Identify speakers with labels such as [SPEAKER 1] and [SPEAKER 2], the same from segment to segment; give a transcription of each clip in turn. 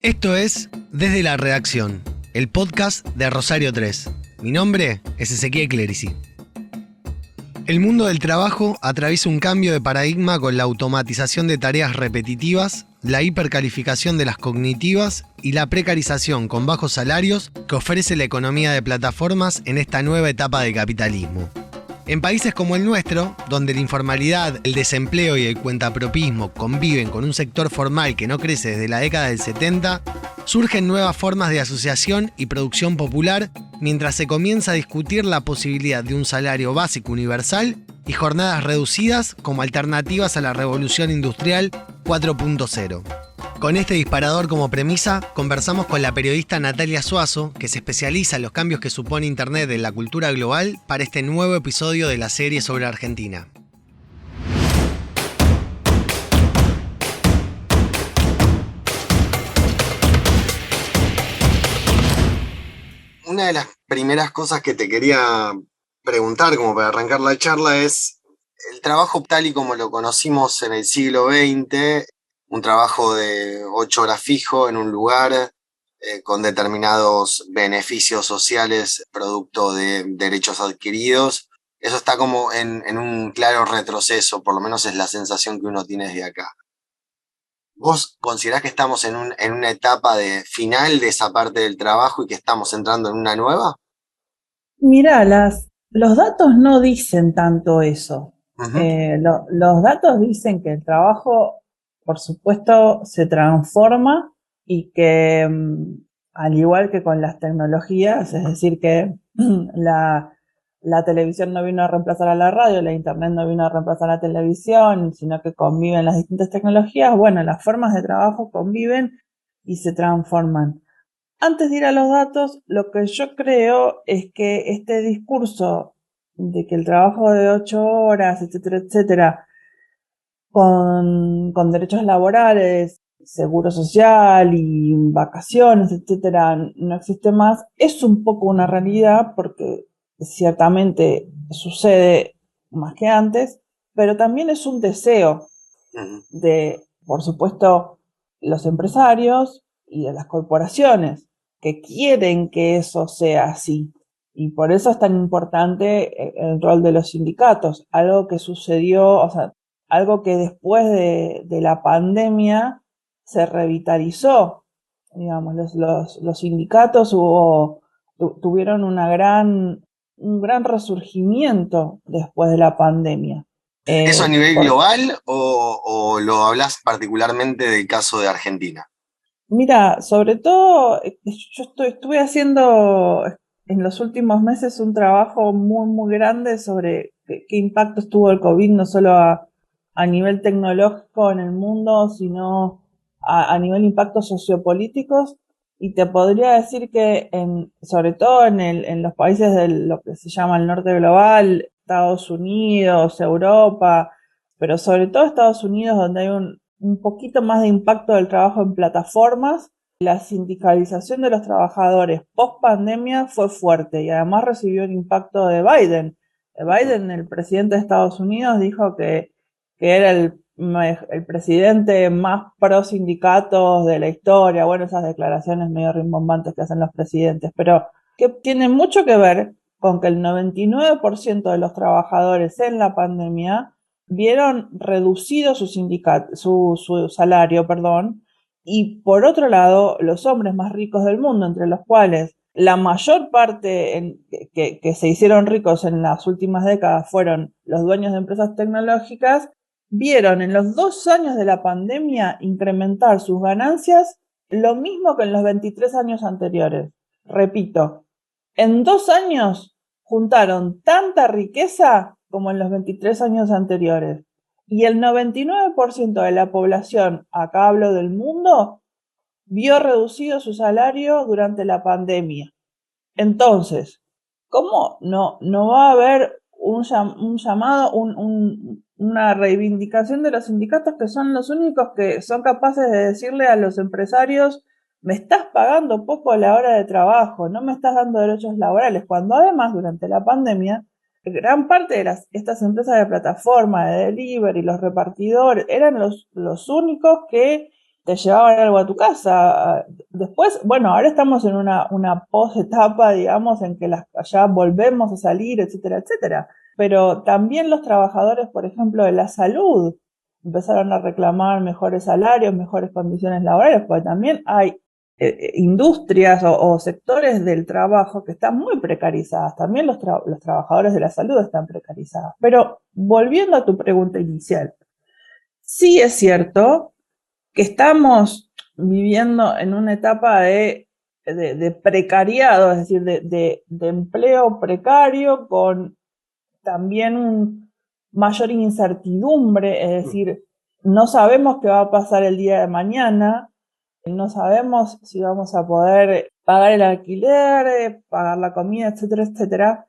[SPEAKER 1] Esto es Desde la Redacción, el podcast de Rosario 3. Mi nombre es Ezequiel Clerici. El mundo del trabajo atraviesa un cambio de paradigma con la automatización de tareas repetitivas, la hipercalificación de las cognitivas y la precarización con bajos salarios que ofrece la economía de plataformas en esta nueva etapa del capitalismo. En países como el nuestro, donde la informalidad, el desempleo y el cuentapropismo conviven con un sector formal que no crece desde la década del 70, surgen nuevas formas de asociación y producción popular mientras se comienza a discutir la posibilidad de un salario básico universal y jornadas reducidas como alternativas a la revolución industrial 4.0. Con este disparador como premisa, conversamos con la periodista Natalia Suazo, que se especializa en los cambios que supone Internet en la cultura global, para este nuevo episodio de la serie sobre Argentina. Una de las primeras cosas que te quería preguntar, como para arrancar la charla, es el trabajo tal y como lo conocimos en el siglo XX, un trabajo de 8 horas fijo en un lugar, con determinados beneficios sociales producto de derechos adquiridos. Eso está como en un claro retroceso, por lo menos es la sensación que uno tiene desde acá. ¿Vos considerás que estamos en una etapa de final de esa parte del trabajo y que estamos entrando en una nueva?
[SPEAKER 2] Mirá, los datos no dicen tanto eso.
[SPEAKER 1] Uh-huh.
[SPEAKER 2] Los datos dicen que el trabajo, por supuesto, se transforma y que, al igual que con las tecnologías, es decir, que la televisión no vino a reemplazar a la radio, la internet no vino a reemplazar a la televisión, sino que conviven las distintas tecnologías. Bueno, las formas de trabajo conviven y se transforman. Antes de ir a los datos, lo que yo creo es que este discurso de que el trabajo de 8 horas, etcétera, etcétera, con derechos laborales, seguro social y vacaciones, etcétera, no existe más, es un poco una realidad porque ciertamente sucede más que antes, pero también es un deseo de, por supuesto, los empresarios y de las corporaciones que quieren que eso sea así. Y por eso es tan importante el rol de los sindicatos, algo que sucedió, o sea, algo que después de la pandemia se revitalizó. Digamos, los sindicatos tuvieron un gran resurgimiento después de la pandemia.
[SPEAKER 1] ¿Eso a nivel
[SPEAKER 2] Por,
[SPEAKER 1] global o lo hablas particularmente del caso de Argentina?
[SPEAKER 2] Mira, sobre todo, yo estuve haciendo en los últimos meses un trabajo muy, muy grande sobre qué impactos tuvo el COVID, no solo a nivel tecnológico en el mundo, sino a nivel impactos sociopolíticos. Y te podría decir que, sobre todo en los países de lo que se llama el norte global, Estados Unidos, Europa, pero sobre todo Estados Unidos, donde hay un poquito más de impacto del trabajo en plataformas, la sindicalización de los trabajadores post pandemia fue fuerte y además recibió el impacto de Biden. Biden, el presidente de Estados Unidos, dijo que era el presidente más pro sindicatos de la historia. Bueno, esas declaraciones medio rimbombantes que hacen los presidentes, pero que tienen mucho que ver con que el 99% de los trabajadores en la pandemia vieron reducido su salario, perdón, y por otro lado, los hombres más ricos del mundo, entre los cuales la mayor parte que se hicieron ricos en las últimas décadas fueron los dueños de empresas tecnológicas, vieron en los 2 años de la pandemia incrementar sus ganancias lo mismo que en los 23 años anteriores. Repito, en 2 años juntaron tanta riqueza como en los 23 años anteriores. Y el 99% de la población, acá hablo del mundo, vio reducido su salario durante la pandemia. Entonces, ¿cómo no va a haber un llamado, una reivindicación de los sindicatos, que son los únicos que son capaces de decirle a los empresarios: me estás pagando poco a la hora de trabajo, no me estás dando derechos laborales? Cuando además, durante la pandemia, gran parte de estas empresas de plataforma, de delivery, los repartidores, eran los únicos que te llevaban algo a tu casa. Después, bueno, ahora estamos en una post-etapa, digamos, en que ya volvemos a salir, etcétera, etcétera. Pero también los trabajadores, por ejemplo, de la salud, empezaron a reclamar mejores salarios, mejores condiciones laborales, porque también hay industrias o sectores del trabajo que están muy precarizadas. También los trabajadores de la salud están precarizados. Pero volviendo a tu pregunta inicial, sí es cierto que estamos viviendo en una etapa de precariado, es decir, de empleo precario con también mayor incertidumbre, es decir, no sabemos qué va a pasar el día de mañana, no sabemos si vamos a poder pagar el alquiler, pagar la comida, etcétera, etcétera,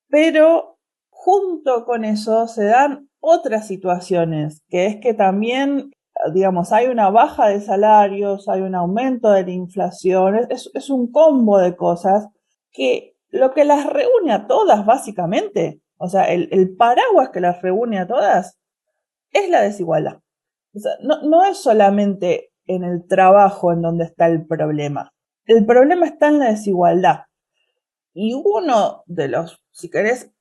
[SPEAKER 2] pero junto con eso se dan otras situaciones, que es que también, digamos, hay una baja de salarios, hay un aumento de la inflación, es un combo de cosas que lo que las reúne a todas básicamente, o sea, el paraguas que las reúne a todas es la desigualdad. O sea, no es solamente en el trabajo en donde está el problema. El problema está en la desigualdad. Y uno de los, si querés,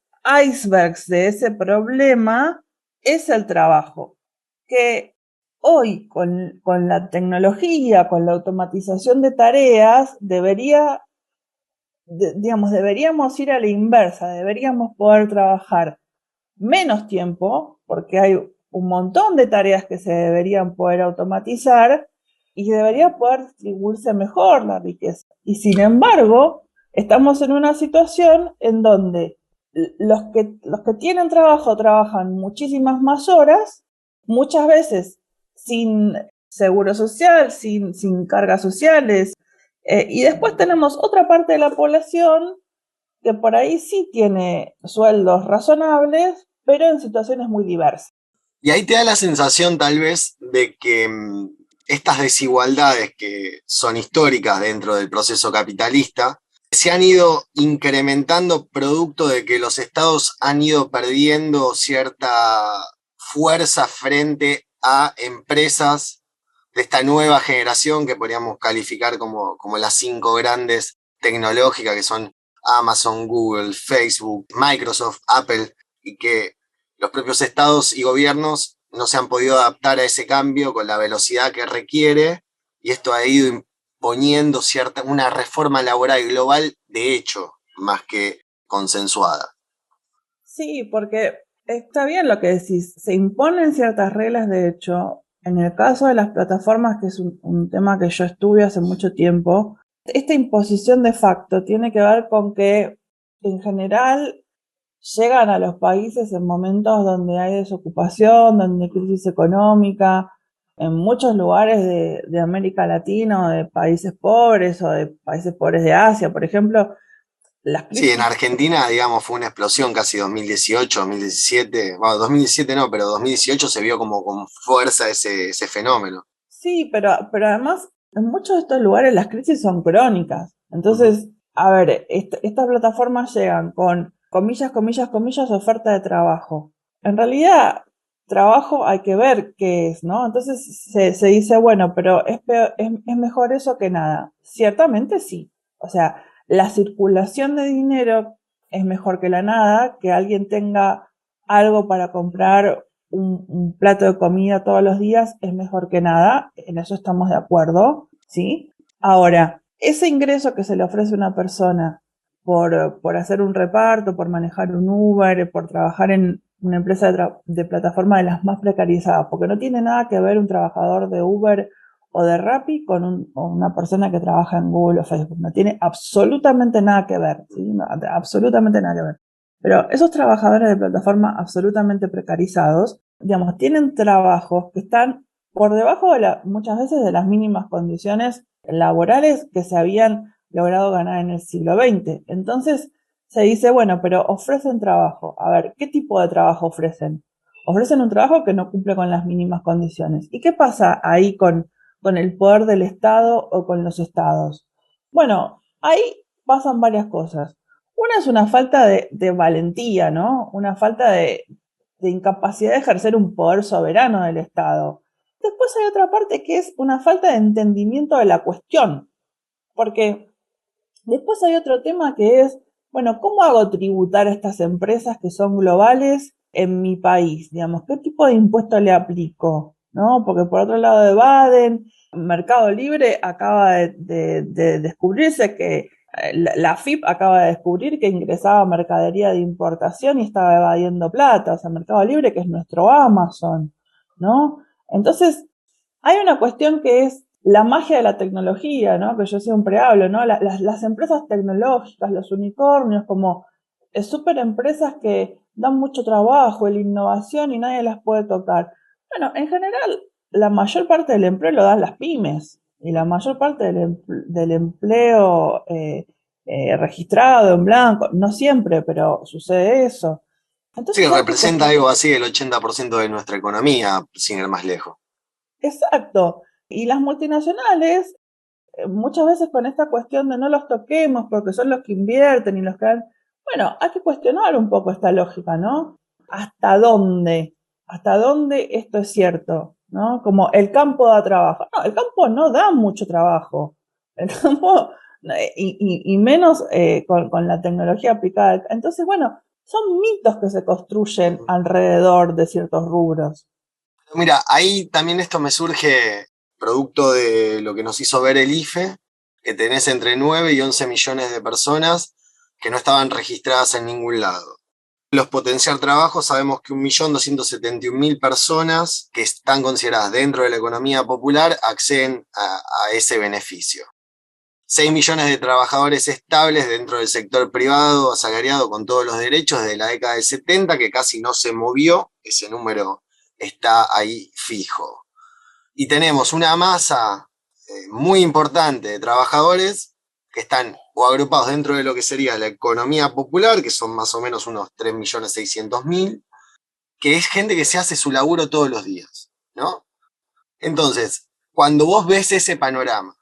[SPEAKER 2] icebergs de ese problema es el trabajo. Que hoy, con la tecnología, con la automatización de tareas, deberíamos ir a la inversa, deberíamos poder trabajar menos tiempo, porque hay un montón de tareas que se deberían poder automatizar y debería poder distribuirse mejor la riqueza. Y sin embargo, estamos en una situación en donde los que tienen trabajo trabajan muchísimas más horas, muchas veces sin seguro social, sin cargas sociales, y después tenemos otra parte de la población que por ahí sí tiene sueldos razonables, pero en situaciones muy diversas.
[SPEAKER 1] Y ahí te da la sensación tal vez de que estas desigualdades que son históricas dentro del proceso capitalista se han ido incrementando producto de que los estados han ido perdiendo cierta fuerza frente a empresas de esta nueva generación que podríamos calificar como las 5 grandes tecnológicas que son Amazon, Google, Facebook, Microsoft, Apple, y que los propios estados y gobiernos no se han podido adaptar a ese cambio con la velocidad que requiere, y esto ha ido imponiendo una reforma laboral global de hecho, más que consensuada.
[SPEAKER 2] Sí, porque está bien lo que decís, se imponen ciertas reglas de hecho. En el caso de las plataformas, que es un tema que yo estudio hace mucho tiempo, esta imposición de facto tiene que ver con que en general llegan a los países en momentos donde hay desocupación, donde hay crisis económica, en muchos lugares de América Latina o de países pobres o de países pobres de Asia, por ejemplo, las
[SPEAKER 1] Sí, en
[SPEAKER 2] crisis.
[SPEAKER 1] Argentina, digamos, fue una explosión casi 2018, 2017, bueno, 2017 no, pero 2018 se vio como con fuerza ese fenómeno.
[SPEAKER 2] Sí, pero además en muchos de estos lugares las crisis son crónicas. Entonces, a ver, estas plataformas llegan con comillas, comillas, comillas, oferta de trabajo. En realidad, trabajo hay que ver qué es, ¿no? Entonces se dice, bueno, pero es mejor eso que nada. Ciertamente sí. O sea, la circulación de dinero es mejor que la nada, que alguien tenga algo para comprar un plato de comida todos los días es mejor que nada, en eso estamos de acuerdo, ¿sí? Ahora, ese ingreso que se le ofrece a una persona por hacer un reparto, por manejar un Uber, por trabajar en una empresa de plataforma de las más precarizadas, porque no tiene nada que ver un trabajador de Uber o de Rappi con una persona que trabaja en Google o Facebook, no tiene absolutamente nada que ver, ¿sí? No, absolutamente nada que ver. Pero esos trabajadores de plataforma absolutamente precarizados, digamos, tienen trabajos que están por debajo muchas veces de las mínimas condiciones laborales que se habían logrado ganar en el siglo XX. Entonces se dice, bueno, pero ofrecen trabajo. A ver, ¿qué tipo de trabajo ofrecen? Ofrecen un trabajo que no cumple con las mínimas condiciones. ¿Y qué pasa ahí con el poder del Estado o con los estados? Bueno, ahí pasan varias cosas. Una es una falta de valentía, ¿no? Una falta de incapacidad de ejercer un poder soberano del Estado. Después hay otra parte que es una falta de entendimiento de la cuestión, porque después hay otro tema que es, bueno, ¿cómo hago tributar a estas empresas que son globales en mi país? Digamos, ¿qué tipo de impuesto le aplico? ¿No? Porque por otro lado evaden, Mercado Libre acaba de descubrirse que la AFIP acaba de descubrir que ingresaba mercadería de importación y estaba evadiendo plata, o sea, Mercado Libre, que es nuestro Amazon, ¿no? Entonces, hay una cuestión que es la magia de la tecnología, ¿no? Que yo siempre hablo, ¿no? Las empresas tecnológicas, los unicornios, como súper empresas que dan mucho trabajo, la innovación y nadie las puede tocar. Bueno, en general, la mayor parte del empleo lo dan las pymes y la mayor parte del empleo registrado en blanco, no siempre, pero sucede eso.
[SPEAKER 1] Sí,
[SPEAKER 2] Entonces hay que
[SPEAKER 1] representa
[SPEAKER 2] cuestionar.
[SPEAKER 1] algo así el 80% de nuestra economía, sin ir más lejos.
[SPEAKER 2] Exacto. Y las multinacionales, muchas veces con esta cuestión de no los toquemos porque son los que invierten y los que dan, bueno, hay que cuestionar un poco esta lógica, ¿no? ¿Hasta dónde? ¿Hasta dónde esto es cierto? ¿No? Como el campo da trabajo. No, el campo no da mucho trabajo. El campo, y menos con la tecnología aplicada. Entonces, bueno, son mitos que se construyen alrededor de ciertos rubros.
[SPEAKER 1] Mira, ahí también esto me surge producto de lo que nos hizo ver el IFE, que tenés entre 9 y 11 millones de personas que no estaban registradas en ningún lado. Los potenciar trabajos, sabemos que 1.271.000 personas que están consideradas dentro de la economía popular acceden a ese beneficio. 6 millones de trabajadores estables dentro del sector privado, asalariado con todos los derechos desde la década del 70, que casi no se movió, ese número está ahí fijo. Y tenemos una masa muy importante de trabajadores que están o agrupados dentro de lo que sería la economía popular, que son más o menos unos 3.600.000, que es gente que se hace su laburo todos los días, ¿no? Entonces, cuando vos ves ese panorama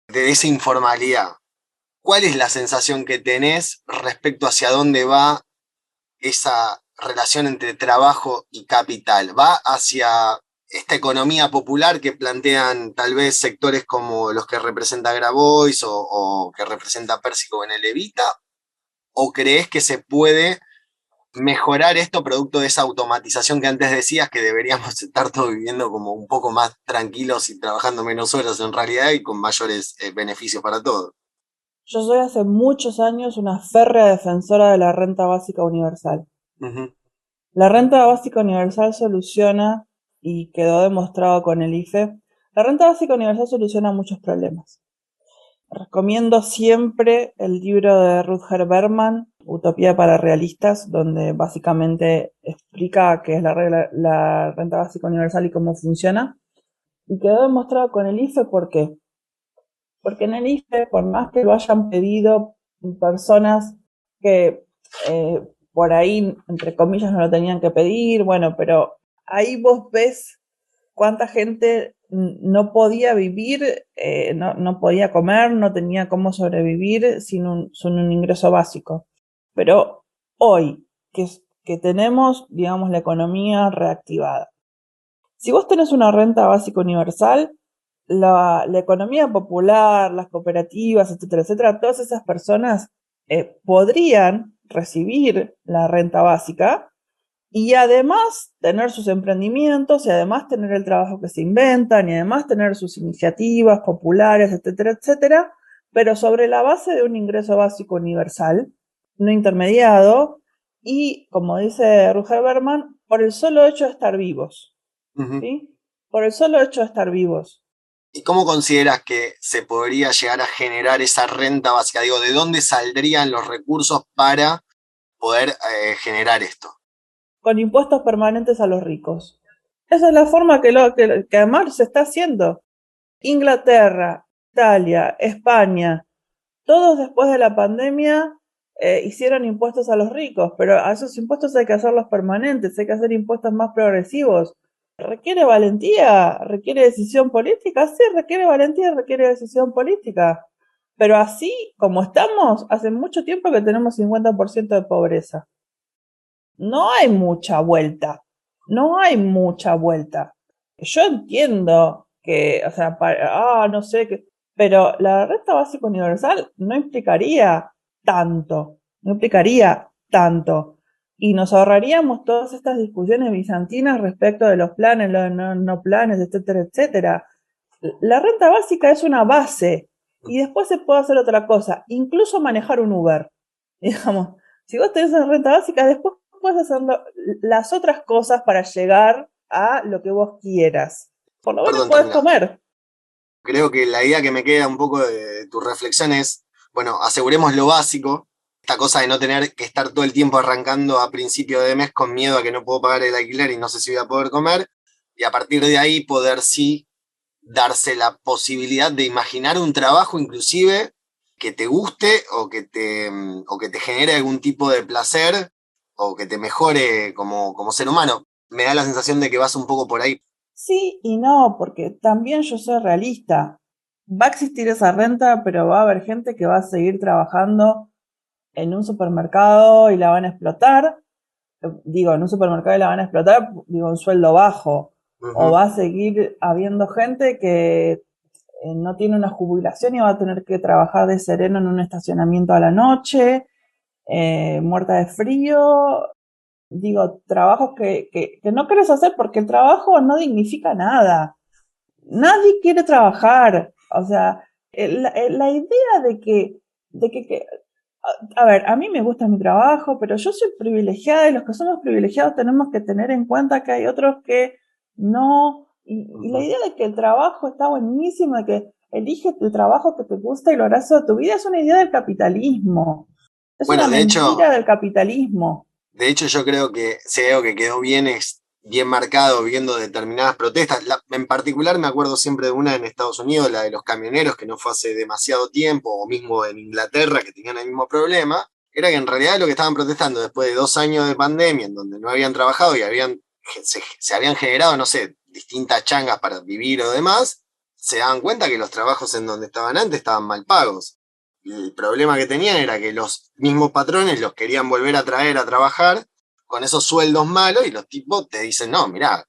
[SPEAKER 1] de esa informalidad, ¿cuál es la sensación que tenés respecto hacia dónde va esa relación entre trabajo y capital? ¿Va hacia esta economía popular que plantean tal vez sectores como los que representa Grabois o que representa Pérsico en el Evita? ¿O crees que se puede mejorar esto producto de esa automatización que antes decías, que deberíamos estar todos viviendo como un poco más tranquilos y trabajando menos horas en realidad y con mayores beneficios para todos?
[SPEAKER 2] Yo soy hace muchos años una férrea defensora de la renta básica universal.
[SPEAKER 1] Uh-huh.
[SPEAKER 2] La renta básica universal soluciona, y quedó demostrado con el IFE, la renta básica universal soluciona muchos problemas. Recomiendo siempre el libro de Rutger Berman, Utopía para Realistas, donde básicamente explica qué es la renta básica universal y cómo funciona. Y quedó demostrado con el IFE, ¿por qué? Porque en el IFE, por más que lo hayan pedido personas que por ahí, entre comillas, no lo tenían que pedir, bueno, pero ahí vos ves cuánta gente no podía vivir, no podía comer, no tenía cómo sobrevivir sin un ingreso básico. Pero hoy, que tenemos, digamos, la economía reactivada, si vos tenés una renta básica universal, la economía popular, las cooperativas, etcétera, etcétera, todas esas personas podrían recibir la renta básica y además tener sus emprendimientos y además tener el trabajo que se inventan y además tener sus iniciativas populares, etcétera, etcétera, pero sobre la base de un ingreso básico universal, no intermediado, y como dice Rutger Berman, por el solo hecho de estar vivos.
[SPEAKER 1] Uh-huh.
[SPEAKER 2] ¿Sí? Por el solo hecho de estar vivos.
[SPEAKER 1] ¿Y cómo consideras que se podría llegar a generar esa renta básica? Digo, ¿de dónde saldrían los recursos para poder generar esto?
[SPEAKER 2] Con impuestos permanentes a los ricos. Esa es la forma que además se está haciendo. Inglaterra, Italia, España, todos después de la pandemia hicieron impuestos a los ricos, pero a esos impuestos hay que hacerlos permanentes, hay que hacer impuestos más progresivos. ¿Requiere valentía? ¿Requiere decisión política? Sí, requiere valentía, requiere decisión política. Pero así como estamos, hace mucho tiempo que tenemos 50% de pobreza. No hay mucha vuelta. No hay mucha vuelta. yo entiendo que, o sea, no sé, pero la renta básica universal no implicaría tanto, no implicaría tanto. Y nos ahorraríamos todas estas discusiones bizantinas respecto de los planes, los no planes, etcétera, etcétera. La renta básica es una base y después se puede hacer otra cosa, incluso manejar un Uber. Digamos, si vos tenés una renta básica, después puedes hacer las otras cosas para llegar a lo que vos quieras. Por lo menos
[SPEAKER 1] Perdón,
[SPEAKER 2] podés
[SPEAKER 1] termina.
[SPEAKER 2] comer.
[SPEAKER 1] Creo que la idea que me queda un poco de tu reflexión es, bueno, aseguremos lo básico, esta cosa de no tener que estar todo el tiempo arrancando a principio de mes con miedo a que no puedo pagar el alquiler y no sé si voy a poder comer, y a partir de ahí poder sí darse la posibilidad de imaginar un trabajo inclusive que te guste o que te genere algún tipo de placer o que te mejore como ser humano. Me da la sensación de que vas un poco por ahí.
[SPEAKER 2] Sí y no, porque también yo soy realista. Va a existir esa renta, pero va a haber gente que va a seguir trabajando en un supermercado y la van a explotar. Digo, en un supermercado y la van a explotar, digo, un sueldo bajo. O
[SPEAKER 1] Ujú.
[SPEAKER 2] va a seguir habiendo gente que no tiene una jubilación y va a tener que trabajar de sereno en un estacionamiento a la noche, muerta de frío. Digo, trabajos que no quieres hacer porque el trabajo no dignifica nada. Nadie quiere trabajar. O sea, la idea de que a ver, a mí me gusta mi trabajo, pero yo soy privilegiada y los que somos privilegiados tenemos que tener en cuenta que hay otros que no. Y la
[SPEAKER 1] Ujú.
[SPEAKER 2] idea de que el trabajo está buenísimo, de que eliges el trabajo que te gusta y lo harás toda tu vida, es una idea del capitalismo. Es una
[SPEAKER 1] Bueno,
[SPEAKER 2] mentira del capitalismo.
[SPEAKER 1] de hecho yo creo que si hay algo que quedó bien es bien marcado viendo determinadas protestas. En particular me acuerdo siempre de una en Estados Unidos, la de los camioneros, que no fue hace demasiado tiempo, o mismo en Inglaterra, que tenían el mismo problema, era que en realidad lo que estaban protestando después de 2 años de pandemia, en donde no habían trabajado y se habían generado, no sé, distintas changas para vivir o demás, se daban cuenta que los trabajos en donde estaban antes estaban mal pagos. El problema que tenían era que los mismos patrones los querían volver a traer a trabajar con esos sueldos malos y los tipos te dicen, no, mirá,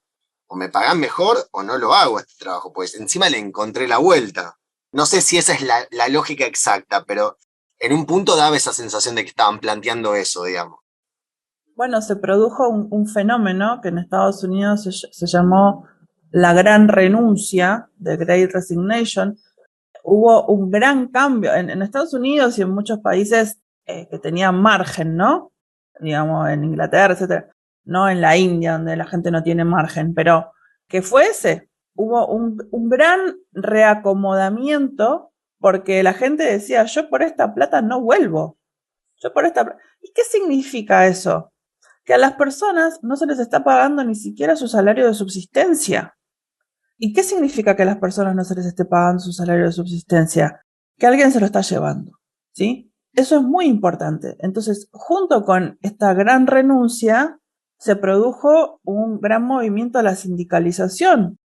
[SPEAKER 1] o me pagan mejor o no lo hago este trabajo, pues encima le encontré la vuelta. No sé si esa es la lógica exacta, pero en un punto daba esa sensación de que estaban planteando eso, digamos.
[SPEAKER 2] Bueno, se produjo un fenómeno que en Estados Unidos se llamó la gran renuncia, the Great Resignation. Hubo un gran cambio en Estados Unidos y en muchos países que tenían margen, ¿no? Digamos, en Inglaterra, etcétera. No en la India, donde la gente no tiene margen, pero que fue ese. Hubo un gran reacomodamiento porque la gente decía, yo por esta plata no vuelvo. Yo por esta plata. ¿Y qué significa eso? Que a las personas no se les está pagando ni siquiera su salario de subsistencia. ¿Y qué significa que a las personas no se les esté pagando su salario de subsistencia? Que alguien se lo está llevando, ¿sí? Eso es muy importante. Entonces, junto con esta gran renuncia, se produjo un gran movimiento a la sindicalización,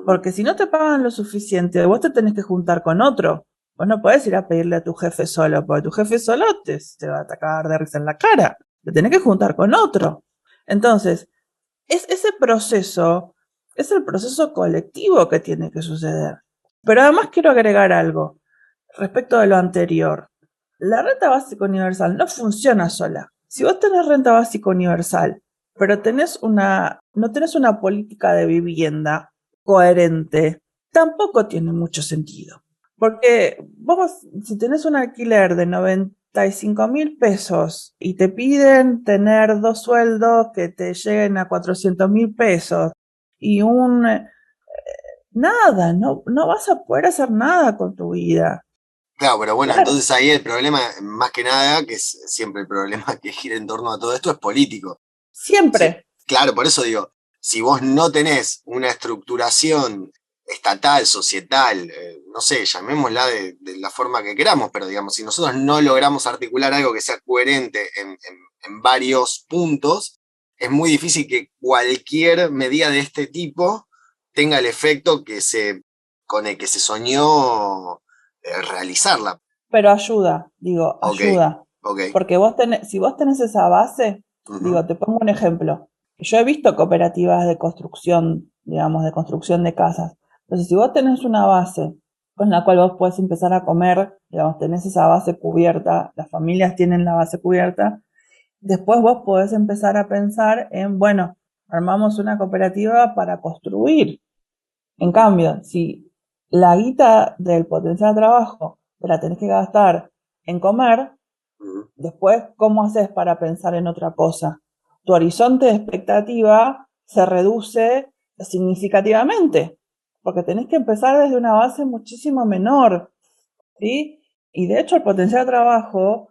[SPEAKER 2] porque si no te pagan lo suficiente, vos te tenés que juntar con otro. Vos no podés ir a pedirle a tu jefe solo, porque tu jefe solo te va a atacar de risa en la cara. Te tenés que juntar con otro. Entonces, ese proceso es el proceso colectivo que tiene que suceder. Pero además quiero agregar algo respecto de lo anterior. La renta básica universal no funciona sola. Si vos tenés renta básica universal, pero no tenés una política de vivienda coherente, tampoco tiene mucho sentido. Porque vos, si tenés un alquiler de 95.000 pesos y te piden tener 2 sueldos que te lleguen a 400.000 pesos y nada, no vas a poder hacer nada con tu vida.
[SPEAKER 1] Claro, pero bueno,
[SPEAKER 2] Claro,
[SPEAKER 1] entonces ahí el problema, más que nada, que es siempre el problema que gira en torno a todo esto, es político. Sí,
[SPEAKER 2] siempre.
[SPEAKER 1] claro, por eso digo, si vos no tenés una estructuración estatal, societal, no sé, llamémosla de la forma que queramos, pero digamos, si nosotros no logramos articular algo que sea coherente en varios puntos, es muy difícil que cualquier medida de este tipo tenga el efecto con el que se soñó realizarla.
[SPEAKER 2] Pero ayuda, digo,
[SPEAKER 1] Ok,
[SPEAKER 2] ayuda.
[SPEAKER 1] ok.
[SPEAKER 2] Porque si vos tenés esa base,
[SPEAKER 1] Ujú,
[SPEAKER 2] digo, te pongo un ejemplo. Yo he visto cooperativas de construcción digamos, de construcción de casas. Entonces, si vos tenés una base con la cual vos podés empezar a comer, digamos, tenés esa base cubierta, las familias tienen la base cubierta, después vos podés empezar a pensar en, bueno, armamos una cooperativa para construir. En cambio, si la guita del potencial de trabajo te la tenés que gastar en comer, después, ¿cómo haces para pensar en otra cosa? Tu horizonte de expectativa se reduce significativamente, porque tenés que empezar desde una base muchísimo menor, ¿sí? Y de hecho el potencial de trabajo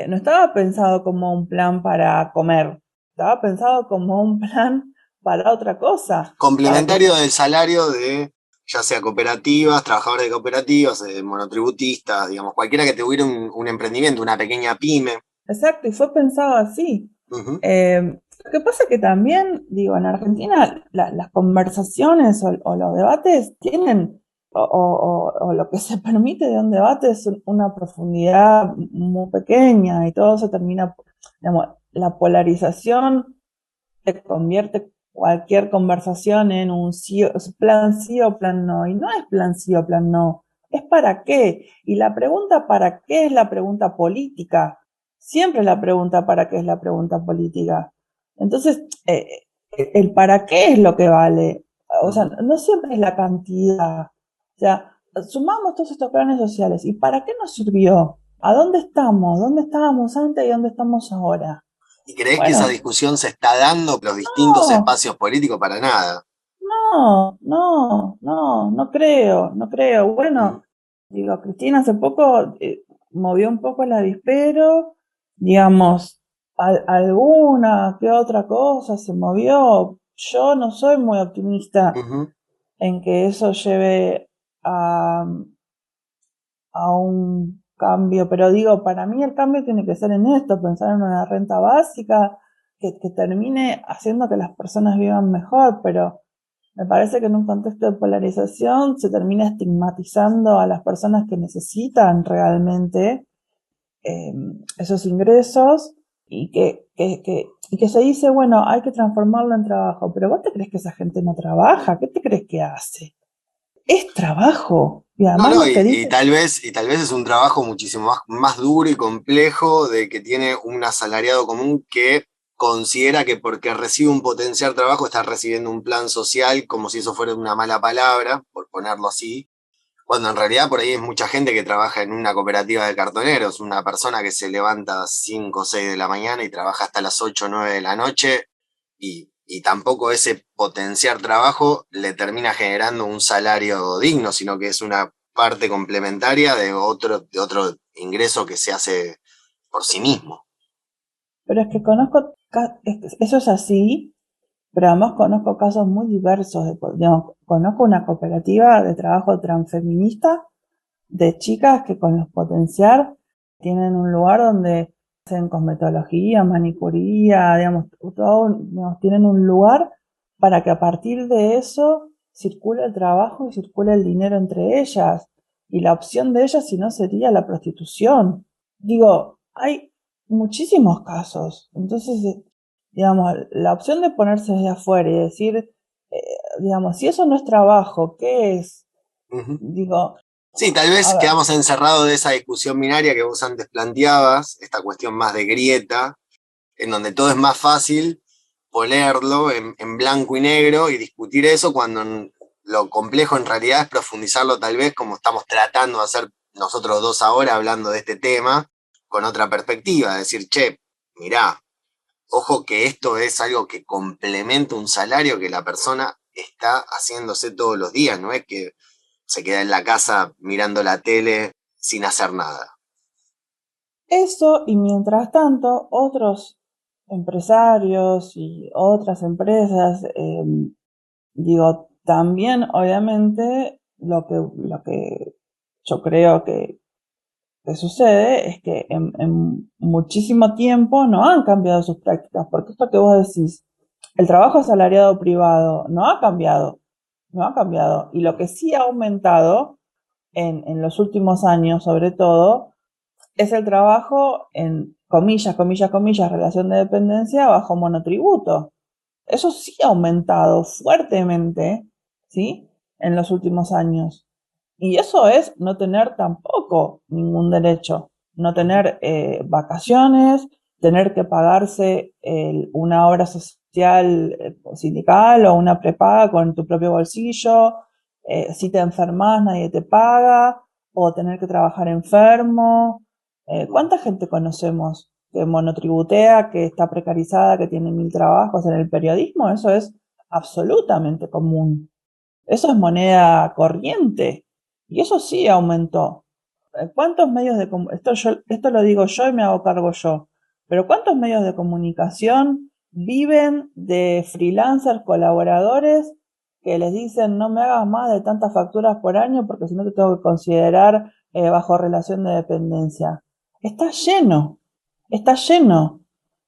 [SPEAKER 2] no estaba pensado como un plan para comer, estaba pensado como un plan para otra cosa.
[SPEAKER 1] Complementario del salario de ya sea cooperativas, trabajadores de cooperativas, monotributistas, digamos, cualquiera que tuviera un emprendimiento, una pequeña pyme.
[SPEAKER 2] Exacto, y fue pensado así.
[SPEAKER 1] Uh-huh.
[SPEAKER 2] Lo que pasa es que también, digo, en Argentina las conversaciones o los debates tienen, o lo que se permite de un debate es una profundidad muy pequeña y todo se termina, digamos, la polarización te convierte cualquier conversación en un plan sí o plan no, y no es plan sí o plan no, es para qué. Y la pregunta para qué es la pregunta política. Siempre la pregunta para qué es la pregunta política. Entonces, el para qué es lo que vale. O sea, no siempre es la cantidad. O sea, sumamos todos estos planes sociales. ¿Y para qué nos sirvió? ¿A dónde estamos? ¿Dónde estábamos antes y dónde estamos ahora?
[SPEAKER 1] ¿Y crees que esa
[SPEAKER 2] Bueno,
[SPEAKER 1] discusión se está dando en los distintos
[SPEAKER 2] no,
[SPEAKER 1] espacios políticos? Para nada.
[SPEAKER 2] no creo, no creo.
[SPEAKER 1] Uh-huh.
[SPEAKER 2] Bueno, digo, Cristina hace poco movió un poco el avispero, digamos, alguna que otra cosa se movió. Yo no soy muy optimista
[SPEAKER 1] Uh-huh.
[SPEAKER 2] en que eso lleve a, a un cambio, pero digo, para mí el cambio tiene que ser en esto, pensar en una renta básica que termine haciendo que las personas vivan mejor, pero me parece que en un contexto de polarización se termina estigmatizando a las personas que necesitan realmente eh, esos ingresos y que se dice, bueno, hay que transformarlo en trabajo, pero vos te crees que esa gente no trabaja, ¿qué te crees que hace? Es trabajo. Y
[SPEAKER 1] No,
[SPEAKER 2] además
[SPEAKER 1] no,
[SPEAKER 2] no te dice,
[SPEAKER 1] y tal vez es un trabajo muchísimo más duro y complejo de que tiene un asalariado común que considera que porque recibe un potencial trabajo está recibiendo un plan social como si eso fuera una mala palabra, por ponerlo así, cuando en realidad por ahí es mucha gente que trabaja en una cooperativa de cartoneros, una persona que se levanta a 5 o 6 de la mañana y trabaja hasta las 8 o 9 de la noche y tampoco ese potenciar trabajo le termina generando un salario digno, sino que es una parte complementaria de otro ingreso que se hace por sí mismo.
[SPEAKER 2] pero es que conozco, eso es así, pero además conozco casos muy diversos. Digamos, conozco una cooperativa de trabajo transfeminista de chicas que con los potenciar tienen un lugar donde hacen cosmetología, manicuría, digamos, todo, digamos, tienen un lugar para que a partir de eso circule el trabajo y circule el dinero entre ellas. Y la opción de ellas, si no, sería la prostitución. Digo, hay muchísimos casos. Entonces, digamos, la opción de ponerse desde afuera y decir, digamos, si eso no es trabajo, ¿qué es?
[SPEAKER 1] Uh-huh.
[SPEAKER 2] Digo,
[SPEAKER 1] Sí, tal
[SPEAKER 2] a
[SPEAKER 1] vez
[SPEAKER 2] ver,
[SPEAKER 1] quedamos encerrados de esa discusión binaria que vos antes planteabas, esta cuestión más de grieta, en donde todo es más fácil ponerlo en blanco y negro y discutir eso cuando lo complejo en realidad es profundizarlo tal vez como estamos tratando de hacer nosotros dos ahora hablando de este tema con otra perspectiva, decir, che, mirá, ojo que esto es algo que complementa un salario que la persona está haciéndose todos los días, no es que se queda en la casa mirando la tele sin hacer nada.
[SPEAKER 2] eso y mientras tanto otros empresarios y otras empresas, digo, también obviamente lo que yo creo que sucede es que en muchísimo tiempo no han cambiado sus prácticas, porque esto que vos decís, el trabajo asalariado privado no ha cambiado, no ha cambiado. Y lo que sí ha aumentado en los últimos años, sobre todo, es el trabajo en comillas, comillas, comillas, relación de dependencia bajo monotributo. Eso sí ha aumentado fuertemente, ¿sí? En los últimos años. Y eso es no tener tampoco ningún derecho, no tener vacaciones, tener que pagarse una obra social sindical o una prepaga con tu propio bolsillo, si te enfermas nadie te paga, o tener que trabajar enfermo. ¿Cuánta gente conocemos que monotributea, que está precarizada, que tiene 1000 trabajos en el periodismo? Eso es absolutamente común. Eso es moneda corriente. Y eso sí aumentó. ¿Cuántos medios de comunicación? Esto lo digo yo y me hago cargo yo. Pero ¿cuántos medios de comunicación viven de freelancers, colaboradores, que les dicen no me hagas más de tantas facturas por año porque si no te tengo que considerar bajo relación de dependencia? Está lleno, está lleno.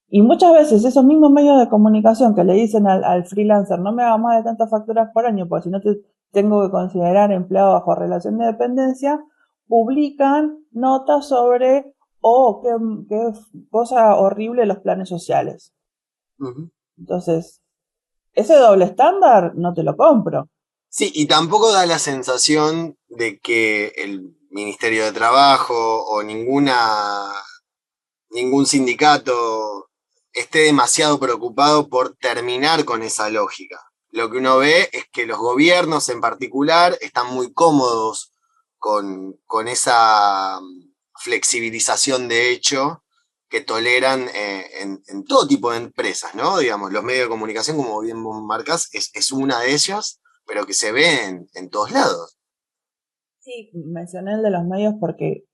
[SPEAKER 2] Y muchas veces esos mismos medios de comunicación que le dicen al freelancer no me hagas más de tantas facturas por año porque si no te tengo que considerar empleado bajo relación de dependencia, publican notas sobre, oh, qué cosa horrible los planes sociales.
[SPEAKER 1] Ujú.
[SPEAKER 2] Entonces, ese doble estándar no te lo compro.
[SPEAKER 1] Sí, y tampoco da la sensación de que el Ministerio de Trabajo o ningún sindicato esté demasiado preocupado por terminar con esa lógica. Lo que uno ve es que los gobiernos en particular están muy cómodos con esa flexibilización de hecho que toleran en todo tipo de empresas, ¿no? Digamos, los medios de comunicación, como bien vos marcas, es una de ellas, pero que se ve en todos lados.
[SPEAKER 2] Sí, mencioné el de los medios porque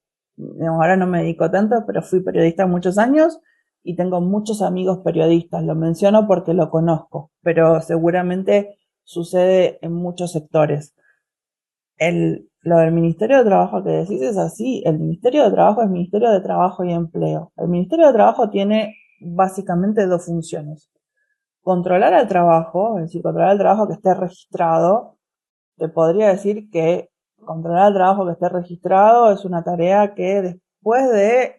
[SPEAKER 2] ahora no me dedico tanto, pero fui periodista muchos años y tengo muchos amigos periodistas. Lo menciono porque lo conozco, pero seguramente sucede en muchos sectores. Lo del Ministerio de Trabajo que decís es así. El Ministerio de Trabajo es Ministerio de Trabajo y Empleo. El Ministerio de Trabajo tiene básicamente dos funciones. Controlar el trabajo, es decir, controlar el trabajo que esté registrado. Te podría decir que controlar el trabajo que esté registrado es una tarea que después de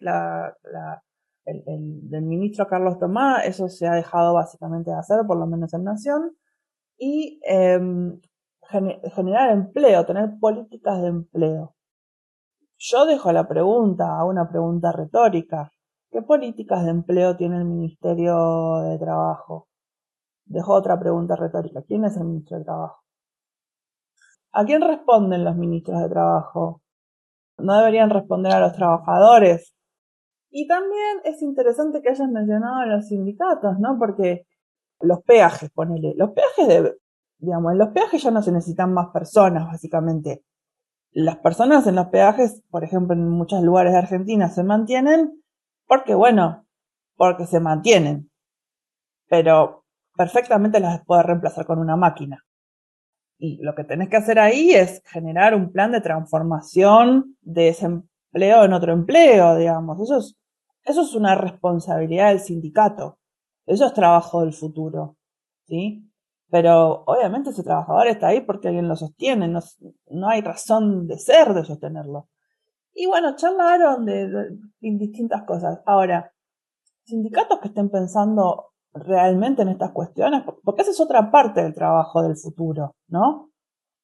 [SPEAKER 2] del ministro Carlos Tomás, eso se ha dejado básicamente de hacer, por lo menos en Nación, y generar empleo, tener políticas de empleo. Yo dejo la pregunta, a una pregunta retórica. ¿Qué políticas de empleo tiene el Ministerio de Trabajo? Dejo otra pregunta retórica. ¿Quién es el ministro de Trabajo? ¿A quién responden los ministros de Trabajo? ¿No deberían responder a los trabajadores? Y también es interesante que hayas mencionado a los sindicatos, ¿no? Porque los peajes, ponele. Digamos, en los peajes ya no se necesitan más personas, básicamente. Las personas en los peajes, por ejemplo, en muchos lugares de Argentina se mantienen porque, bueno, porque se mantienen. Pero perfectamente las puede reemplazar con una máquina. Y lo que tenés que hacer ahí es generar un plan de transformación de ese empleo en otro empleo, digamos. Eso es una responsabilidad del sindicato. Eso es trabajo del futuro, ¿sí? Pero obviamente ese trabajador está ahí porque alguien lo sostiene, no hay razón de ser de sostenerlo. Y bueno, charlaron de distintas cosas. Ahora, sindicatos que estén pensando realmente en estas cuestiones, porque esa es otra parte del trabajo del futuro, ¿no?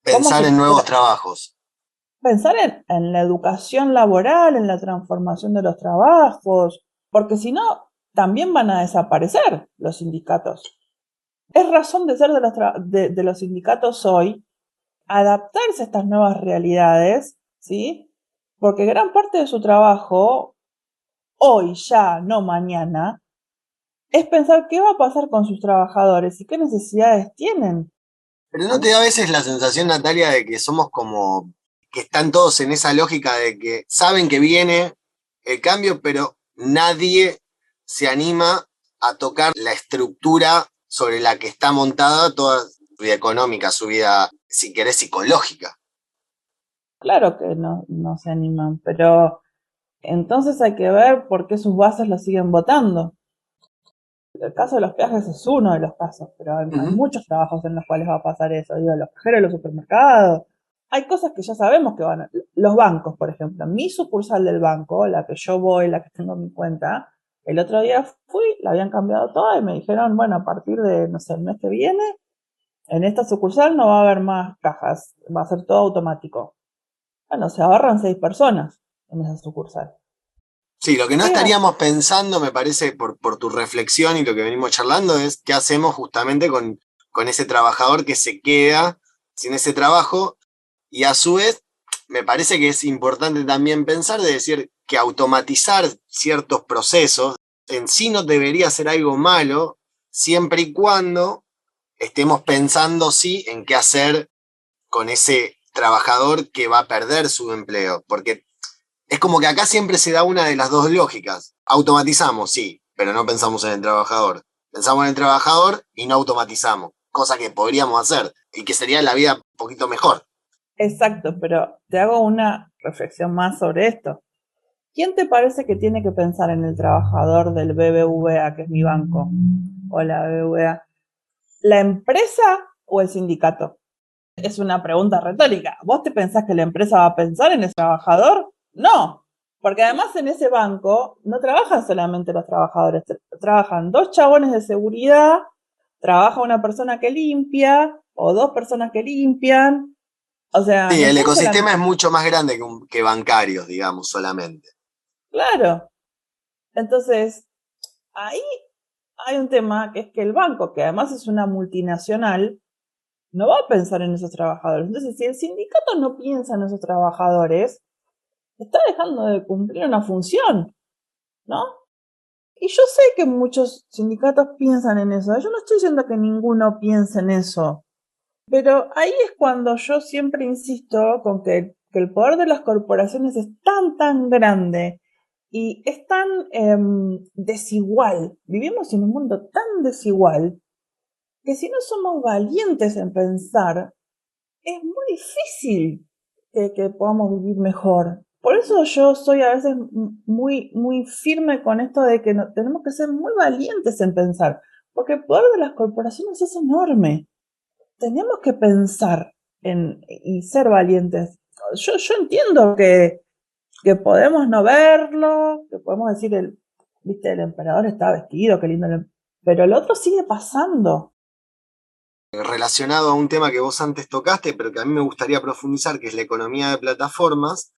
[SPEAKER 2] ¿Cómo
[SPEAKER 1] Pensar
[SPEAKER 2] se
[SPEAKER 1] en nuevos
[SPEAKER 2] genera?
[SPEAKER 1] trabajos.
[SPEAKER 2] Pensar en la educación laboral, en la transformación de los trabajos, porque si no, también van a desaparecer los sindicatos. Es razón de ser de los sindicatos hoy adaptarse a estas nuevas realidades, ¿sí? Porque gran parte de su trabajo, hoy ya, no mañana, es pensar qué va a pasar con sus trabajadores y qué necesidades tienen.
[SPEAKER 1] Pero ¿no te da a veces la sensación, Natalia, de que somos como que están todos en esa lógica de que saben que viene el cambio, pero nadie se anima a tocar la estructura sobre la que está montada toda su vida económica, su vida, si querés, psicológica?
[SPEAKER 2] Claro que no se animan, pero entonces hay que ver por qué sus bases lo siguen votando. El caso de los peajes es uno de los casos, pero hay
[SPEAKER 1] Ujú.
[SPEAKER 2] muchos trabajos en los cuales va a pasar eso. Digo, los cajeros de los supermercados. Hay cosas que ya sabemos que van a... Los bancos, por ejemplo. Mi sucursal del banco, la que yo voy, la que tengo en mi cuenta, El otro día fui, la habían cambiado toda y me dijeron, bueno, a partir de, no sé, el mes que viene, en esta sucursal no va a haber más cajas, va a ser todo automático. Bueno, se ahorran 6 personas en esa sucursal.
[SPEAKER 1] Sí, lo que no
[SPEAKER 2] ¿Qué hace?
[SPEAKER 1] estaríamos pensando, me parece, por tu reflexión y lo que venimos charlando, es qué hacemos justamente con ese trabajador que se queda sin ese trabajo. Y a su vez, me parece que es importante también pensar de decir que automatizar ciertos procesos en sí no debería ser algo malo, siempre y cuando estemos pensando, sí, en qué hacer con ese trabajador que va a perder su empleo. Porque es como que acá siempre se da una de las dos lógicas. Automatizamos, sí, pero no pensamos en el trabajador. Pensamos en el trabajador y no automatizamos, cosa que podríamos hacer y que sería la vida un poquito mejor.
[SPEAKER 2] Exacto, pero te hago una reflexión más sobre esto. ¿Quién te parece que tiene que pensar en el trabajador del BBVA, que es mi banco? O la BBVA. ¿La empresa o el sindicato? Es una pregunta retórica. ¿Vos te pensás que la empresa va a pensar en el trabajador? No, porque además en ese banco no trabajan solamente los trabajadores, trabajan 2 chabones de seguridad, trabaja una persona que limpia o 2 personas que limpian. O sea,
[SPEAKER 1] Sí,
[SPEAKER 2] no
[SPEAKER 1] el
[SPEAKER 2] son
[SPEAKER 1] ecosistema
[SPEAKER 2] solamente...
[SPEAKER 1] es mucho más grande que bancarios, digamos, solamente.
[SPEAKER 2] Claro. Entonces, ahí hay un tema que es que el banco, que además es una multinacional, no va a pensar en esos trabajadores. Entonces, si el sindicato no piensa en esos trabajadores, está dejando de cumplir una función, ¿no? Y yo sé que muchos sindicatos piensan en eso. Yo no estoy diciendo que ninguno piense en eso. Pero ahí es cuando yo siempre insisto con que el poder de las corporaciones es tan grande y es tan desigual. Vivimos en un mundo tan desigual que si no somos valientes en pensar, es muy difícil que podamos vivir mejor. Por eso yo soy a veces muy firme con esto de que tenemos que ser muy valientes en pensar, porque el poder de las corporaciones es enorme. Tenemos que pensar y ser valientes. Yo entiendo que podemos no verlo, que podemos decir, viste, el emperador está vestido, qué lindo, pero el otro sigue pasando.
[SPEAKER 1] Relacionado a un tema que vos antes tocaste, pero que a mí me gustaría profundizar, que es la economía de plataformas,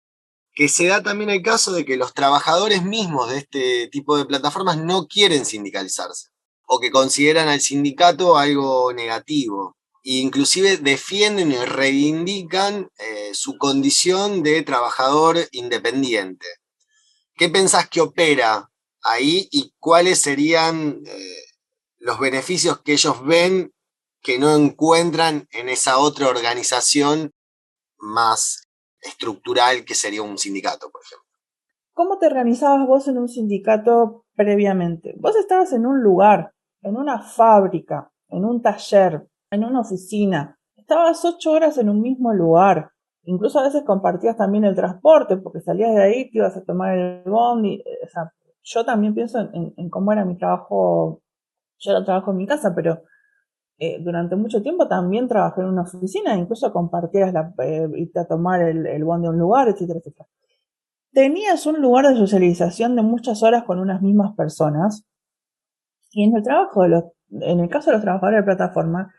[SPEAKER 1] que se da también el caso de que los trabajadores mismos de este tipo de plataformas no quieren sindicalizarse o que consideran al sindicato algo negativo. E inclusive defienden y reivindican su condición de trabajador independiente. ¿Qué pensás que opera ahí y cuáles serían los beneficios que ellos ven que no encuentran en esa otra organización más estructural que sería un sindicato, por ejemplo?
[SPEAKER 2] ¿Cómo te organizabas vos en un sindicato previamente? Vos estabas en un lugar, en una fábrica, en un taller, en una oficina. Estabas 8 horas en un mismo lugar. Incluso a veces compartías también el transporte, porque salías de ahí, te ibas a tomar el bondi. O sea, yo también pienso en cómo era mi trabajo. Yo ahora trabajo en mi casa, pero durante mucho tiempo también trabajé en una oficina, incluso compartías irte a tomar el bondi a un lugar, etcétera, etcétera. Tenías un lugar de socialización de muchas horas con unas mismas personas. Y en el caso de los trabajadores de plataforma,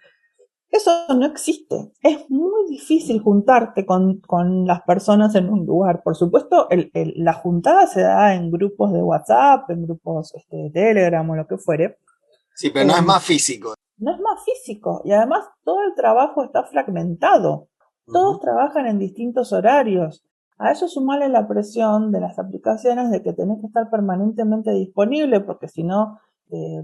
[SPEAKER 2] eso no existe. Es muy difícil juntarte con las personas en un lugar. Por supuesto, la juntada se da en grupos de WhatsApp, en grupos de Telegram o lo que fuere.
[SPEAKER 1] Sí, pero no es
[SPEAKER 2] Eh,
[SPEAKER 1] más físico.
[SPEAKER 2] no es más físico. Y además todo el trabajo está fragmentado. Todos
[SPEAKER 1] Ujú.
[SPEAKER 2] trabajan en distintos horarios. A eso sumarle la presión de las aplicaciones de que tenés que estar permanentemente disponible porque si no, eh,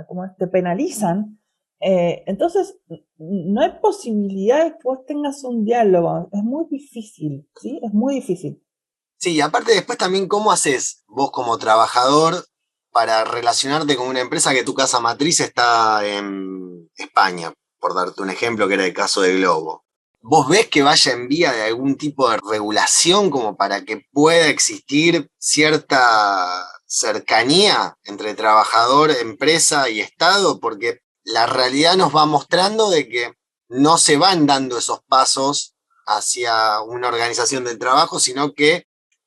[SPEAKER 2] como te penalizan. Entonces, no hay posibilidad de que vos tengas un diálogo. Es muy difícil, ¿sí? Es muy difícil.
[SPEAKER 1] Sí, y aparte después también cómo haces vos como trabajador para relacionarte con una empresa que tu casa matriz está en España, por darte un ejemplo que era el caso de Globo. ¿Vos ves que vaya en vía de algún tipo de regulación como para que pueda existir cierta cercanía entre trabajador, empresa y Estado? Porque la realidad nos va mostrando de que no se van dando esos pasos hacia una organización del trabajo, sino que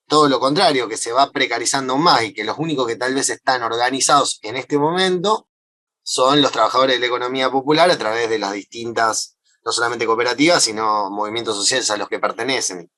[SPEAKER 1] todo lo contrario, que se va precarizando más y que los únicos que tal vez están organizados en este momento son los trabajadores de la economía popular a través de las distintas, no solamente cooperativas, sino movimientos sociales a los que pertenecen.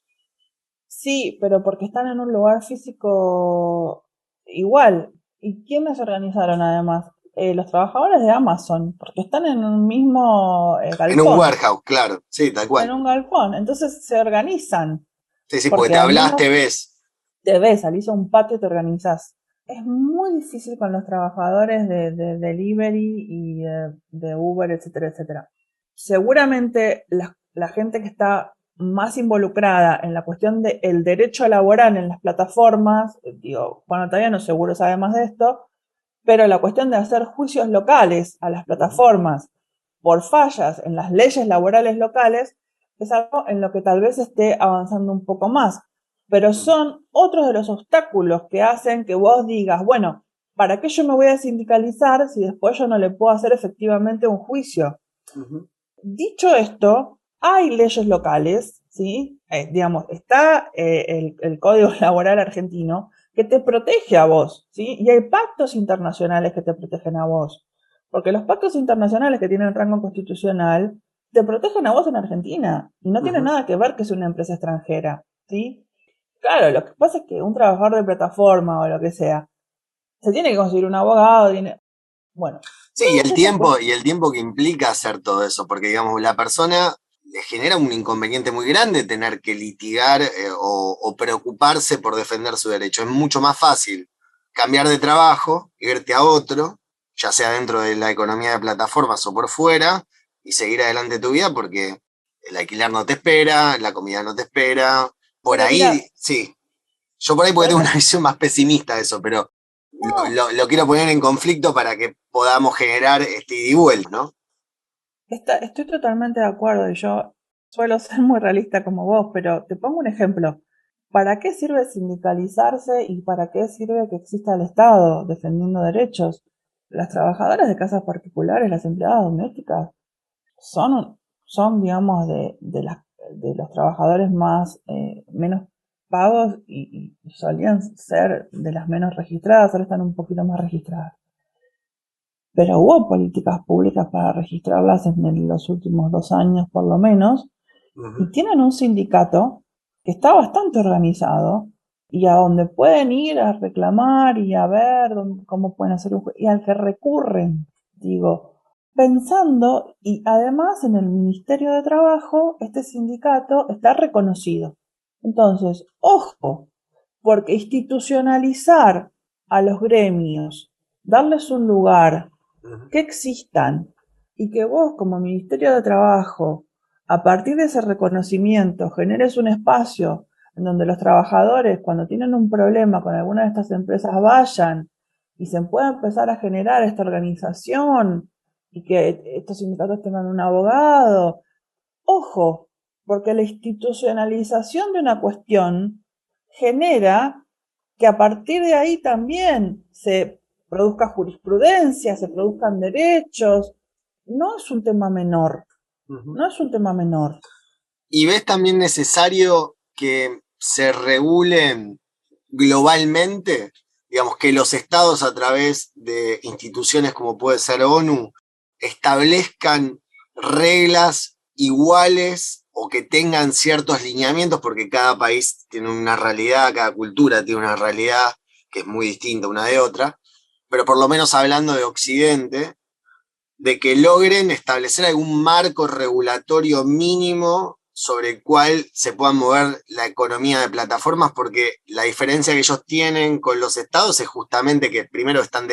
[SPEAKER 2] Sí, pero porque están en un lugar físico igual. ¿Y quiénes se organizaron además? Los trabajadores de Amazon, porque están en un mismo
[SPEAKER 1] En un
[SPEAKER 2] galpón,
[SPEAKER 1] warehouse, claro, sí, tal
[SPEAKER 2] en
[SPEAKER 1] cual.
[SPEAKER 2] un galpón. Entonces se organizan,
[SPEAKER 1] Sí, sí, porque
[SPEAKER 2] porque
[SPEAKER 1] te
[SPEAKER 2] al
[SPEAKER 1] hablas,
[SPEAKER 2] menos
[SPEAKER 1] te ves.
[SPEAKER 2] te ves, salís a un patio y te organizás. Es muy difícil con los trabajadores de delivery y de Uber, etcétera, etcétera. Seguramente la gente que está más involucrada en la cuestión del derecho laboral en las plataformas, digo, Juan Otaviano seguro sabe más de esto, pero la cuestión de hacer juicios locales a las plataformas por fallas en las leyes laborales locales es algo en lo que tal vez esté avanzando un poco más. Pero son otros de los obstáculos que hacen que vos digas, bueno, ¿para qué yo me voy a sindicalizar si después yo no le puedo hacer efectivamente un juicio?
[SPEAKER 1] Ujú.
[SPEAKER 2] Dicho esto, hay leyes locales, ¿sí? Digamos, está el Código Laboral argentino que te protege a vos, ¿sí? Y hay pactos internacionales que te protegen a vos. Porque los pactos internacionales que tienen rango constitucional te protegen a vos en Argentina y no tiene
[SPEAKER 1] Ujú.
[SPEAKER 2] nada que ver que es una empresa extranjera, ¿sí? Claro, lo que pasa es que un trabajador de plataforma o lo que sea, se tiene que conseguir un abogado, tiene, bueno,
[SPEAKER 1] Sí,
[SPEAKER 2] todas esas cuestiones.
[SPEAKER 1] y el tiempo que implica hacer todo eso, porque digamos, la persona le genera un inconveniente muy grande tener que litigar o preocuparse por defender su derecho. Es mucho más fácil cambiar de trabajo, irte a otro, ya sea dentro de la economía de plataformas o por fuera, y seguir adelante tu vida porque el alquiler no te espera, la comida no te espera. Por
[SPEAKER 2] Pero mira,
[SPEAKER 1] ahí, sí, yo por ahí porque
[SPEAKER 2] pero
[SPEAKER 1] tengo una visión más pesimista de eso, pero
[SPEAKER 2] no,
[SPEAKER 1] lo quiero poner en conflicto para que podamos generar este ida y vuelta, ¿no?
[SPEAKER 2] estoy totalmente de acuerdo y yo suelo ser muy realista como vos, pero te pongo un ejemplo. ¿Para qué sirve sindicalizarse y para qué sirve que exista el Estado defendiendo derechos? Las trabajadoras de casas particulares, las empleadas domésticas, son, son digamos, de los trabajadores más menos pagos y solían ser de las menos registradas, ahora están un poquito más registradas. Pero hubo políticas públicas para registrarlas en los últimos 2 años por lo menos, y
[SPEAKER 1] Ujú.
[SPEAKER 2] tienen un sindicato que está bastante organizado y a donde pueden ir a reclamar y a ver cómo pueden hacer y al que recurren, digo, pensando, y además en el Ministerio de Trabajo, este sindicato está reconocido. Entonces, ojo, porque institucionalizar a los gremios, darles un lugar,
[SPEAKER 1] Ujú.
[SPEAKER 2] que existan y que vos como Ministerio de Trabajo, a partir de ese reconocimiento, generes un espacio en donde los trabajadores, cuando tienen un problema con alguna de estas empresas, vayan y se pueda empezar a generar esta organización y que estos sindicatos tengan un abogado. Ojo, porque la institucionalización de una cuestión genera que a partir de ahí también se produzca jurisprudencia, se produzcan derechos. No es un tema menor,
[SPEAKER 1] Ujú.
[SPEAKER 2] no es un tema menor.
[SPEAKER 1] ¿Y ves también necesario que se regulen globalmente, digamos, que los estados a través de instituciones como puede ser ONU establezcan reglas iguales o que tengan ciertos lineamientos, porque cada país tiene una realidad, cada cultura tiene una realidad que es muy distinta una de otra, pero por lo menos hablando de Occidente, de que logren establecer algún marco regulatorio mínimo sobre el cual se pueda mover la economía de plataformas, porque la diferencia que ellos tienen con los estados es justamente que primero están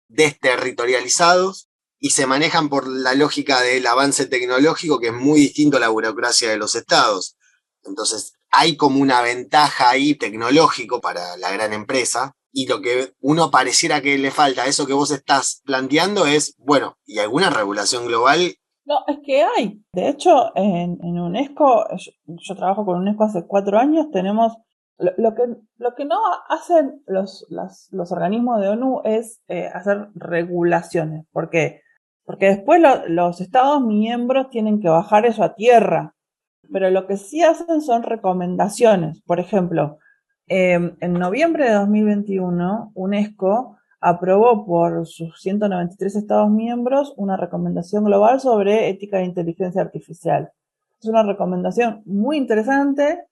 [SPEAKER 1] desterritorializados y se manejan por la lógica del avance tecnológico, que es muy distinto a la burocracia de los estados. Entonces, hay como una ventaja ahí tecnológico para la gran empresa, y lo que uno pareciera que le falta a eso que vos estás planteando es, bueno, ¿y alguna regulación global?
[SPEAKER 2] No, es que hay. De hecho, en UNESCO, yo trabajo con UNESCO hace 4 años, tenemos lo que no hacen los organismos de ONU es hacer regulaciones. ¿Por qué? Porque después los Estados miembros tienen que bajar eso a tierra. Pero lo que sí hacen son recomendaciones. Por ejemplo, En noviembre de 2021, UNESCO aprobó por sus 193 Estados miembros una recomendación global sobre ética de inteligencia artificial. Es una recomendación muy interesante,